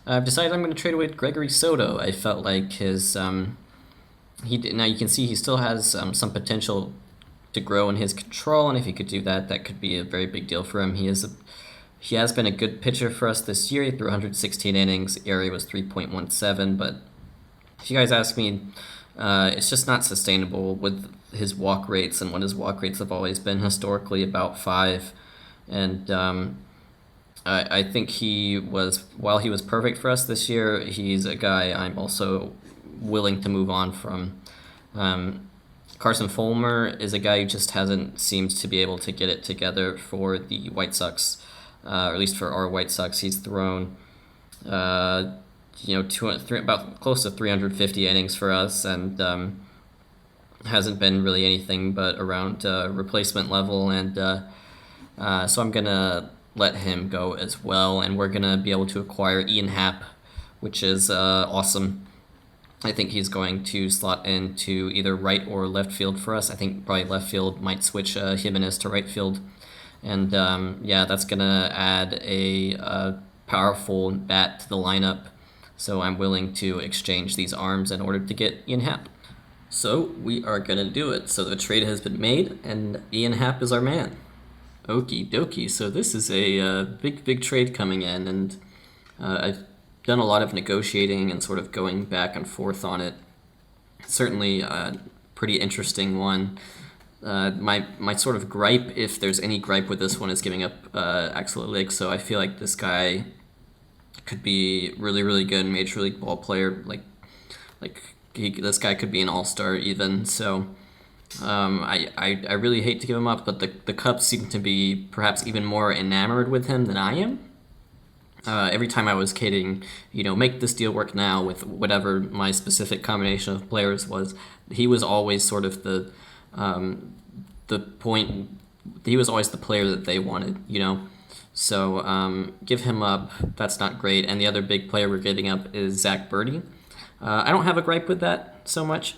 I've decided I'm going to trade away Gregory Soto. I felt like now you can see he still has some potential to grow in his control, and if he could do that, that could be a very big deal for him. He has been a good pitcher for us this year. He threw 116 innings. ERA was 3.17, but if you guys ask me, it's just not sustainable with his walk rates and what his walk rates have always been historically about five. And I think while he was perfect for us this year, he's a guy I'm also willing to move on from. Um, Carson Fulmer is a guy who just hasn't seemed to be able to get it together for the White Sox, or at least for our White Sox. He's thrown, uh, about close to 350 innings for us, and hasn't been really anything but around replacement level. And so I'm gonna let him go as well, and we're gonna be able to acquire Ian Happ, which is awesome. I think he's going to slot into either right or left field for us. I think probably left field, might switch Jimenez to right field. And yeah, that's going to add a powerful bat to the lineup. So I'm willing to exchange these arms in order to get Ian Happ. So we are going to do it. So the trade has been made, and Ian Happ is our man. Okie dokie. So this is a big trade coming in, and I've done a lot of negotiating and sort of going back and forth on it. Certainly a pretty interesting one. My sort of gripe, if there's any gripe with this one, is giving up Axel Lig. So I feel like this guy could be really good major league ball player. This guy could be an all-star even. So I really hate to give him up, but the Cubs seem to be perhaps even more enamored with him than I am. Every time I was kidding, make this deal work now with whatever my specific combination of players was, he was always sort of the point. He was always the player that they wanted. So give him up. That's not great. And the other big player we're getting up is Zack Birdie. I don't have a gripe with that so much.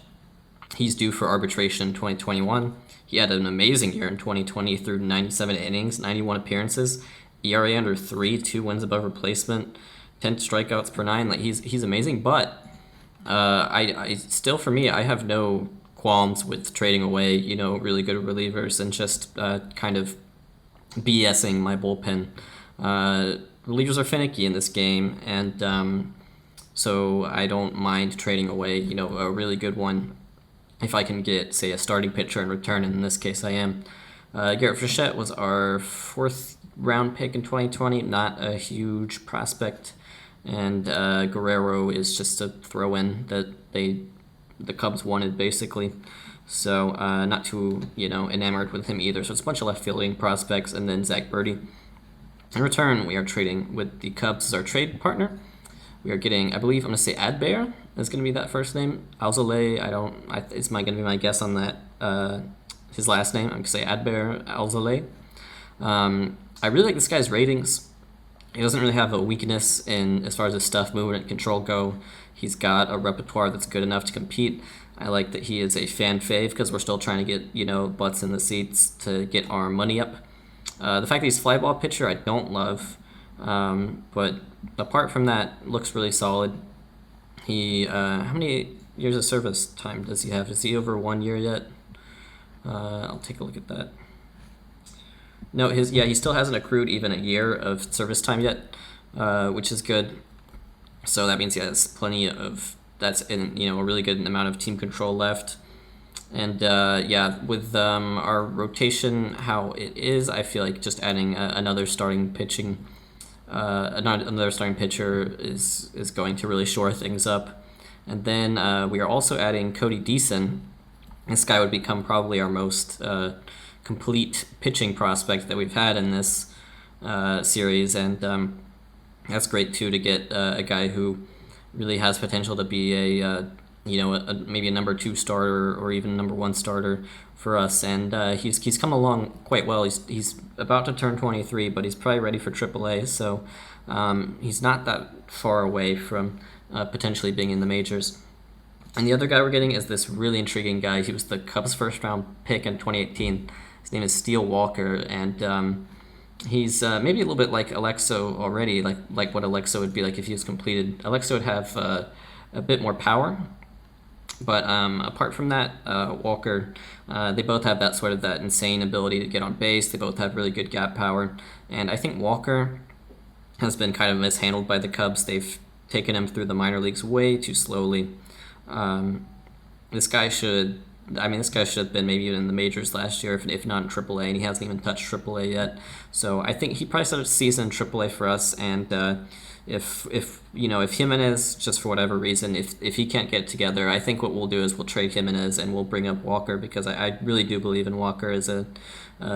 He's due for arbitration in 2021. He had an amazing year in 2020 through 97 innings, 91 appearances. ERA under 3, 2 wins above replacement, 10 strikeouts per 9. Like he's amazing, but I still, for me, I have no qualms with trading away really good relievers and just kind of BSing my bullpen. Relievers are finicky in this game, and so I don't mind trading away a really good one if I can get, say, a starting pitcher in return. And in this case, I am. Garrett Frechette was our fourth round pick in 2020, not a huge prospect, and Guerrero is just a throw-in that the Cubs wanted basically. So not too enamored with him either. So it's a bunch of left fielding prospects, and then Zack Birdie. In return, we are trading with the Cubs as our trade partner. We are getting, I believe, I'm gonna say Adbert is gonna be that first name. Alzolay, it's gonna be my guess on that. His last name, I'm gonna say Adbert Alzolay. I really like this guy's ratings. He doesn't really have a weakness in as far as his stuff, movement, and control go. He's got a repertoire that's good enough to compete. I like that he is a fan fave because we're still trying to get butts in the seats to get our money up. The fact that he's fly ball pitcher, I don't love, but apart from that, looks really solid. He how many years of service time does he have? Is he over 1 year yet? I'll take a look at that. No, he still hasn't accrued even a year of service time yet, which is good. So that means he has plenty of that's in a really good amount of team control left. And with our rotation how it is, I feel like just adding another starting pitcher is going to really shore things up. And then we are also adding Cody Deason. This guy would become probably our most complete pitching prospect that we've had in this series, and that's great too to get a guy who really has potential to be maybe a number 2 starter or even number 1 starter for us. And he's come along quite well. He's about to turn 23, but he's probably ready for AAA. So he's not that far away from potentially being in the majors. And the other guy we're getting is this really intriguing guy. He was the Cubs' first round pick in 2018. His name is Steele Walker, and He's maybe a little bit like Alexo already, like what Alexo would be like if he was completed. Alexo would have a bit more power, but apart from that, Walker, they both have that sort of that insane ability to get on base. They both have really good gap power, and I think Walker has been kind of mishandled by the Cubs. They've taken him through the minor leagues way too slowly. This guy should. I mean, this guy should have been maybe even in the majors last year, if not in AAA, and he hasn't even touched AAA yet. So I think he probably started a season in AAA for us, and if Jimenez, just for whatever reason, if he can't get it together, I think what we'll do is we'll trade Jimenez and we'll bring up Walker, because I really do believe in Walker as a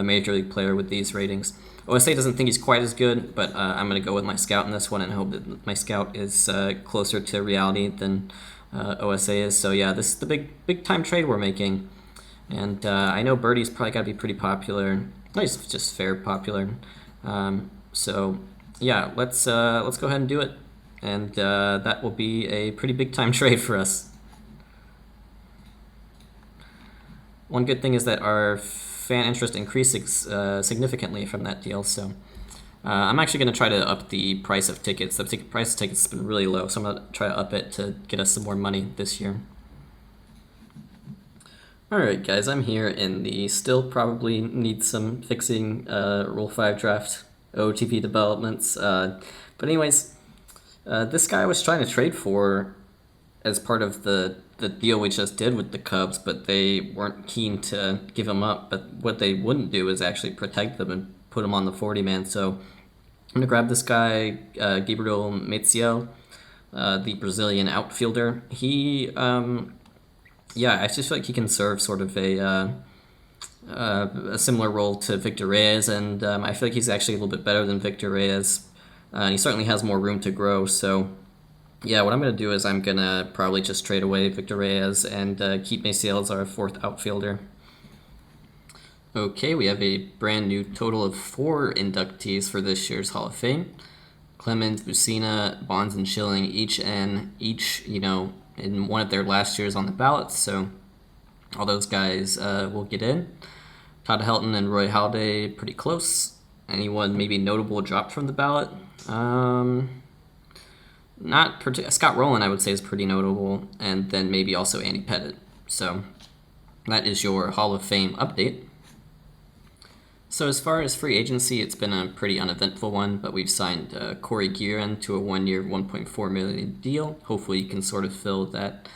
major league player with these ratings. OSA doesn't think he's quite as good, but I'm going to go with my scout in this one and hope that my scout is closer to reality than OSA is. So yeah, this is the big time trade we're making, and I know Birdie's probably got to be pretty popular. No, he's just fair popular. So yeah, let's go ahead and do it, and that will be a pretty big time trade for us. One good thing is that our fan interest increased significantly from that deal, so I'm actually going to try to up the price of tickets. The price of tickets has been really low, so I'm going to try to up it to get us some more money this year. Alright guys, I'm here in the still probably needs some fixing Rule 5 draft OOTP developments. But anyways, this guy I was trying to trade for as part of the deal we just did with the Cubs, but they weren't keen to give him up. But what they wouldn't do is actually protect them and put him on the 40-man. So I'm going to grab this guy, Gabriel Maciel, the Brazilian outfielder. He, I just feel like he can serve sort of a similar role to Victor Reyes, and I feel like he's actually a little bit better than Victor Reyes. And he certainly has more room to grow, so yeah, what I'm going to do is I'm going to probably just trade away Victor Reyes and keep Maciel as our fourth outfielder. Okay, we have a brand new total of 4 inductees for this year's Hall of Fame. Clemens, Bucina, Bonds, and Schilling, each, in one of their last years on the ballot, so all those guys will get in. Todd Helton and Roy Halladay, pretty close. Anyone maybe notable dropped from the ballot? Scott Rowland, I would say, is pretty notable, and then maybe also Andy Pettitte. So that is your Hall of Fame update. So as far as free agency, it's been a pretty uneventful one, but we've signed Corey Guerin to a 1-year, $1.4 million deal. Hopefully you can sort of fill that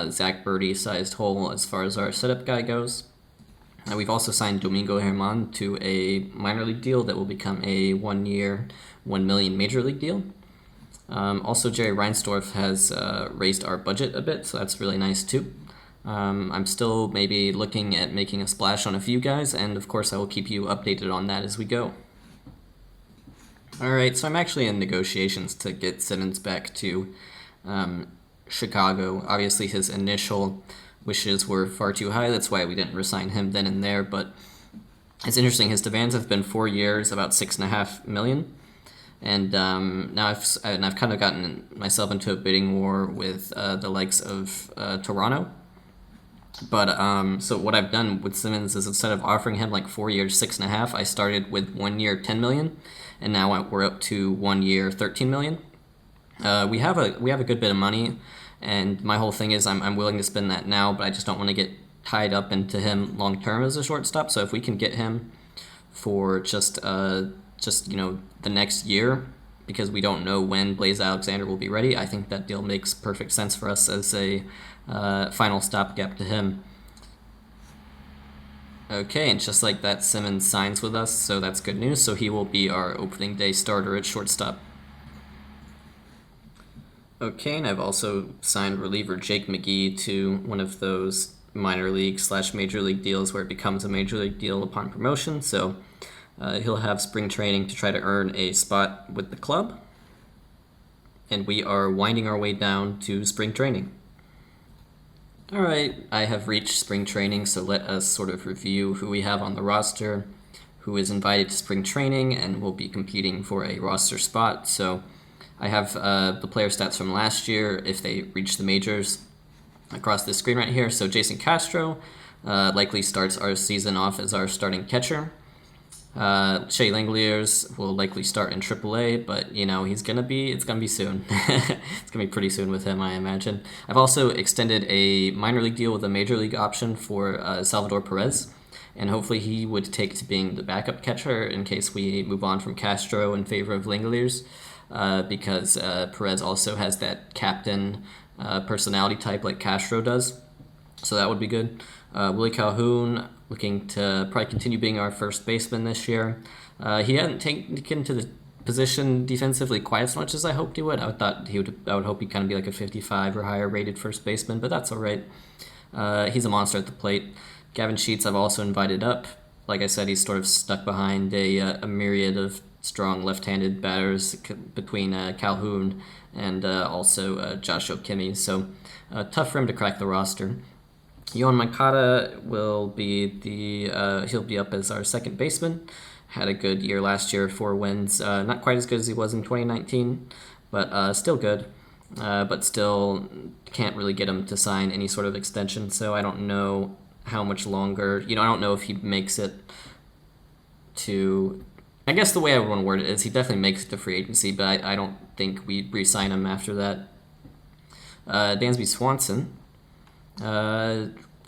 Zack Birdie-sized hole as far as our setup guy goes. We've also signed Domingo Germán to a minor league deal that will become a 1-year, $1 million major league deal. Also, Jerry Reinsdorf has raised our budget a bit, so that's really nice too. I'm still maybe looking at making a splash on a few guys, and of course I will keep you updated on that as we go. Alright, so I'm actually in negotiations to get Simmons back to Chicago. Obviously his initial wishes were far too high, that's why we didn't resign him then and there, but it's interesting, his demands have been 4 years, about $6.5 million. And now I've kind of gotten myself into a bidding war with the likes of Toronto. But so what I've done with Simmons is instead of offering him like 4 years, 6.5, I started with 1 year, $10 million, and now we're up to 1 year, $13 million. We have a good bit of money, and my whole thing is I'm willing to spend that now, but I just don't want to get tied up into him long term as a shortstop. So if we can get him for just the next year, because we don't know when Blaze Alexander will be ready, I think that deal makes perfect sense for us as a final stopgap to him. Okay, and just like that, Simmons signs with us, so that's good news. So he will be our opening day starter at shortstop. Okay, and I've also signed reliever Jake McGee to one of those minor league / major league deals where it becomes a major league deal upon promotion. So he'll have spring training to try to earn a spot with the club. And we are winding our way down to spring training. Alright, I have reached spring training, so let us sort of review who we have on the roster, who is invited to spring training and will be competing for a roster spot. So I have the player stats from last year if they reach the majors across this screen right here. So Jason Castro likely starts our season off as our starting catcher. Shea Langoliers will likely start in AAA, but it's gonna be soon. It's gonna be pretty soon with him, I imagine. I've also extended a minor league deal with a major league option for Salvador Perez, and hopefully he would take to being the backup catcher in case we move on from Castro in favor of Langoliers, because Perez also has that captain personality type like Castro does, so that would be good. Willie Calhoun looking to probably continue being our first baseman this year. He hadn't taken to the position defensively quite as much as I hoped he would. I would hope he'd kind of be like a 55 or higher rated first baseman, but that's all right. He's a monster at the plate. Gavin Sheets I've also invited up. Like I said, he's sort of stuck behind a myriad of strong left-handed batters between Calhoun and also Josh Ohtani. So tough for him to crack the roster. Yohan Moncada he'll be up as our second baseman. Had a good year last year, 4 wins. Not quite as good as he was in 2019, but still good. But still can't really get him to sign any sort of extension, so I don't know how much longer. I don't know if he makes it to... I guess the way I would want to word it is he definitely makes it to free agency, but I don't think we re-sign him after that. Dansby Swanson.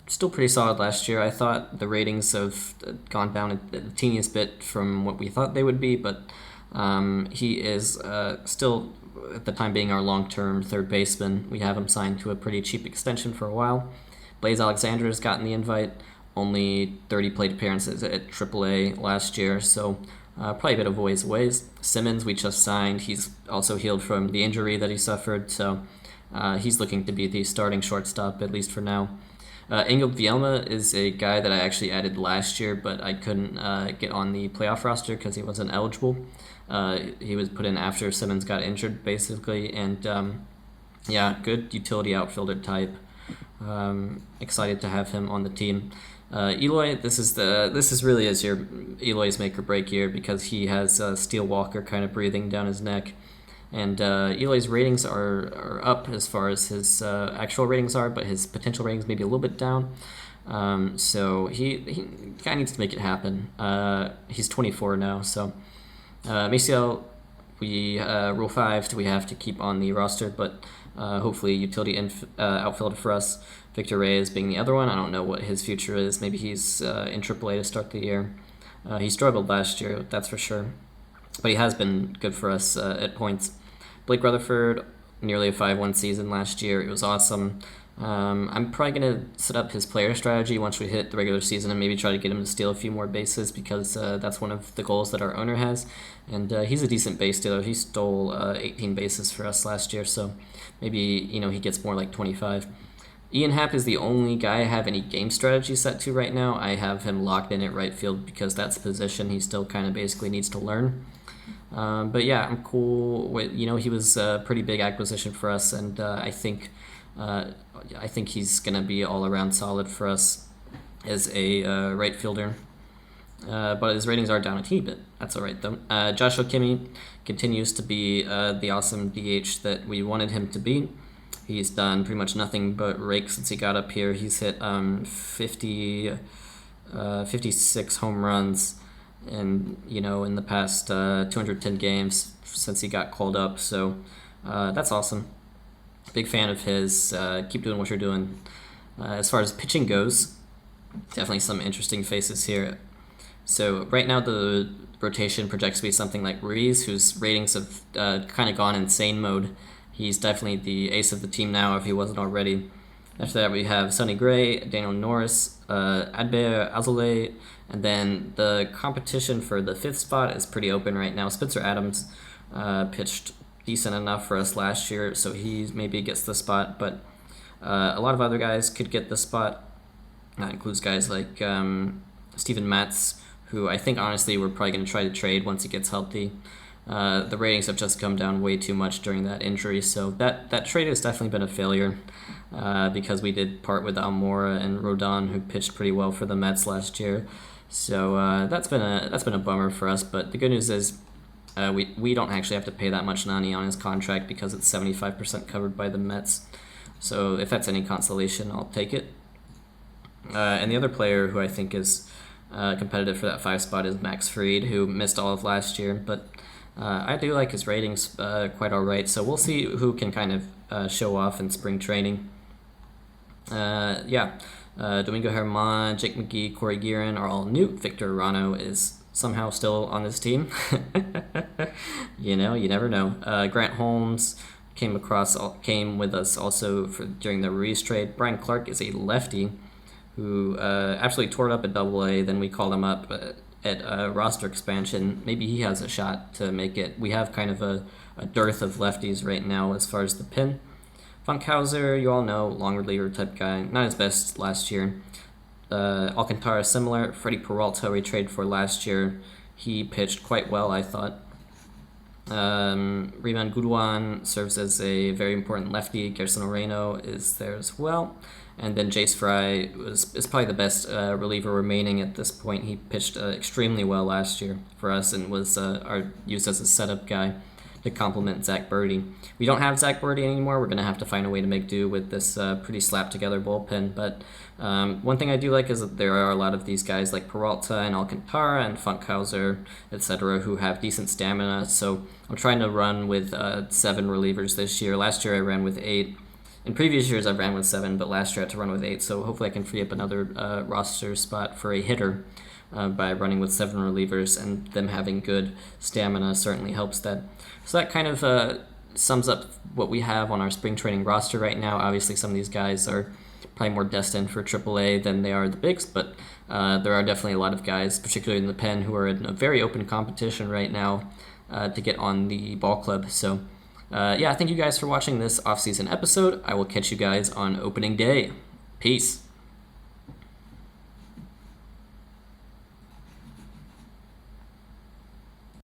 Still pretty solid last year. I thought the ratings have gone down the teeniest bit from what we thought they would be, but he is still, at the time being, our long-term third baseman. We have him signed to a pretty cheap extension for a while. Blaze Alexander has gotten the invite, only 30 plate appearances at AAA last year, so probably a bit of ways away. Simmons we just signed. He's also healed from the injury that he suffered, so he's looking to be the starting shortstop, at least for now. Engel Vielma is a guy that I actually added last year, but I couldn't get on the playoff roster because he wasn't eligible. He was put in after Simmons got injured, basically, and good utility outfielder type. Excited to have him on the team. Eloy, this is really your Eloy's make or break year because he has Steel Walker kind of breathing down his neck. And Eloy's ratings are up as far as his actual ratings are, but his potential ratings may be a little bit down. So he kind of needs to make it happen. He's 24 now, so Maciel, Rule 5, we have to keep on the roster, but hopefully utility outfielder for us. Victor Reyes being the other one. I don't know what his future is. Maybe he's in AAA to start the year. He struggled last year, that's for sure. But he has been good for us at points. Blake Rutherford, nearly a 5-1 season last year. It was awesome. I'm probably going to set up his player strategy once we hit the regular season and maybe try to get him to steal a few more bases because that's one of the goals that our owner has. And he's a decent base stealer. He stole 18 bases for us last year, so maybe he gets more like 25. Ian Happ is the only guy I have any game strategy set to right now. I have him locked in at right field because that's a position he still kind of basically needs to learn. But yeah, I'm cool with, he was a pretty big acquisition for us, and I think he's going to be all around solid for us as a right fielder. But his ratings are down a teeny bit. That's all right, though. Josh Ohtani continues to be the awesome DH that we wanted him to be. He's done pretty much nothing but rake since he got up here. He's hit 56 home runs in the past 210 games since he got called up. So that's awesome. Big fan of his. Keep doing what you're doing. As far as pitching goes, definitely some interesting faces here. So right now the rotation projects to be something like Ruiz, whose ratings have kind of gone insane mode. He's definitely the ace of the team now, if he wasn't already. After that, we have Sonny Gray, Daniel Norris, Adbert Azale, and then the competition for the 5th spot is pretty open right now. Spencer Adams pitched decent enough for us last year, so he maybe gets the spot, but a lot of other guys could get the spot. That includes guys like Steven Matz, who I think honestly we're probably going to try to trade once he gets healthy. The ratings have just come down way too much during that injury, so that trade has definitely been a failure because we did part with Almora and Rodon, who pitched pretty well for the Mets last year. So that's been a bummer for us. But the good news is we don't actually have to pay that much money on his contract because it's 75% covered by the Mets. So if that's any consolation, I'll take it. And the other player who I think is competitive for that 5 spot is Max Fried, who missed all of last year, but I do like his ratings quite all right, so we'll see who can kind of show off in spring training. Domingo Herman, Jake McGee, Corey Guerin are all new. Victor Arano is somehow still on this team. You never know. Grant Holmes came with us also during the Ruiz trade. Brian Clark is a lefty who absolutely tore it up at AA. Then we called him up at roster expansion. Maybe he has a shot to make it. We have kind of a dearth of lefties right now as far as the pin. Funkhauser, you all know, long reliever type guy. Not his best last year. Alcantara, similar. Freddie Peralta we traded for last year. He pitched quite well, I thought. Riman Guduan serves as a very important lefty. Gerson Moreno is there as well. And then Jace Fry is probably the best reliever remaining at this point. He pitched extremely well last year for us and was used as a setup guy to complement Zack Birdie. We don't have Zack Birdie anymore. We're going to have to find a way to make do with this pretty slapped-together bullpen. But one thing I do like is that there are a lot of these guys like Peralta and Alcantara and Funkhauser, etc., who have decent stamina. So I'm trying to run with 7 relievers this year. Last year I ran with 8. In previous years I ran with 7, but last year I had to run with 8. So hopefully I can free up another roster spot for a hitter by running with 7 relievers, and them having good stamina certainly helps that. So that kind of sums up what we have on our spring training roster right now. Obviously, some of these guys are probably more destined for AAA than they are the bigs, but there are definitely a lot of guys, particularly in the pen, who are in a very open competition right now to get on the ball club. So, thank you guys for watching this off-season episode. I will catch you guys on opening day. Peace.